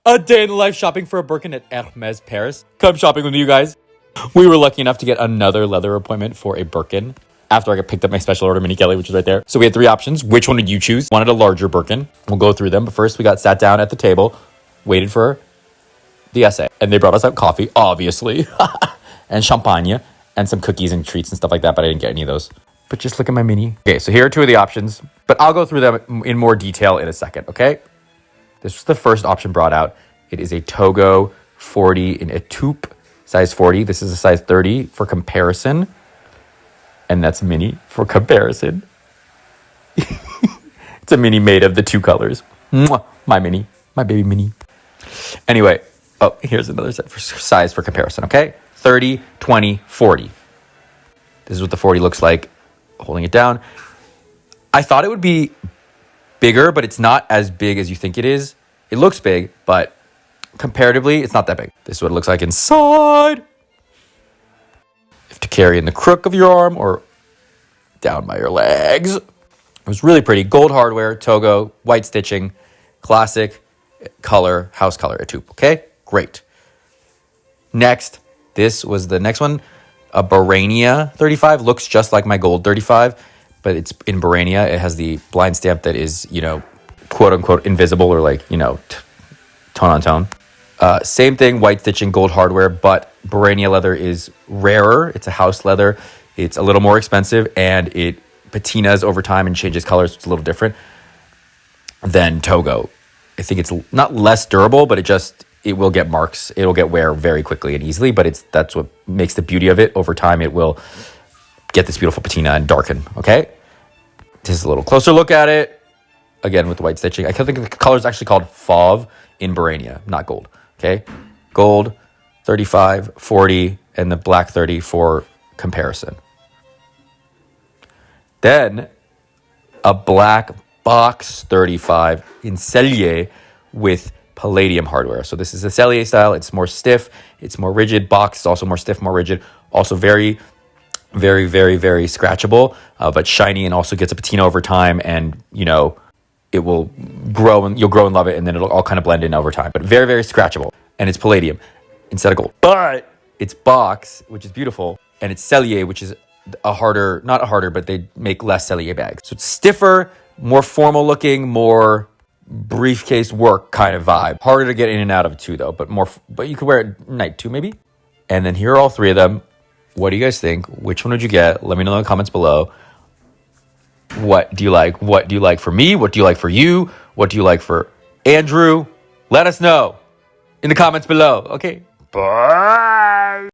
A day in the life shopping for a Birkin at Hermes, Paris. Come shopping with me, you guys. We were lucky enough to get another leather appointment for a Birkin after I got picked up my special order mini Kelly, which is right there. So we had 3 options. Which one did you choose? Wanted a larger Birkin. We'll go through them. But first we got sat down at the table, waited for the essay. And they brought us out coffee, obviously, and champagne, and some cookies and treats and stuff like that. But I didn't get any of those. But just look at my mini. Okay, so here are 2 of the options. But I'll go through them in more detail in a second, okay? This was the first option brought out. It is a Togo 40 in a taupe, size 40. This is a size 30 for comparison. And that's mini for comparison. It's a mini made of the 2 colors. Mwah, my mini, my baby mini. Anyway, oh, here's another set for size for comparison, okay? 30, 20, 40. This is what the 40 looks like, holding it down. I thought it would be bigger, but it's not as big as you think it is. It looks big, but comparatively, it's not that big. This is what it looks like inside. You have to carry in the crook of your arm or down by your legs. It was really pretty. Gold hardware, Togo, white stitching, classic color, house color, a taupe. Okay, great. Next, this was the next one. A Barenia 35. Looks just like my gold 35, but it's in Barenia. It has the blind stamp that is, quote unquote invisible or tone on tone. Same thing, white stitching, gold hardware, but Barenia leather is rarer. It's a house leather. It's a little more expensive, and it patinas over time and changes colors. It's a little different than Togo. I think it's not less durable, but it will get marks. It'll get wear very quickly and easily, but that's what makes the beauty of it. Over time, it will get this beautiful patina and darken, okay? This is a little closer look at it. Again, with the white stitching. I think the color is actually called fauve in Barenia, not gold. Okay, gold, 35, 40, and the black 30 for comparison. Then a black box 35 in Sellier with palladium hardware. So this is a Sellier style. It's more stiff. It's more rigid. Box is also more stiff, more rigid. Also very, very, very, very scratchable, but shiny, and also gets a patina over time, and it will grow, and you'll grow and love it, and then it'll all kind of blend in over time. But very, very scratchable, and it's palladium instead of gold. But it's box, which is beautiful, and it's Sellier, which is not a harder, but they make less Sellier bags. So it's stiffer, more formal looking, more briefcase work kind of vibe. Harder to get in and out of too, though, but you could wear it at night too, maybe. And then here are all 3 of them. What do you guys think? Which one would you get? Let me know in the comments below. What do you like? What do you like for me? What do you like for you? What do you like for Andrew? Let us know in the comments below. Okay. Bye.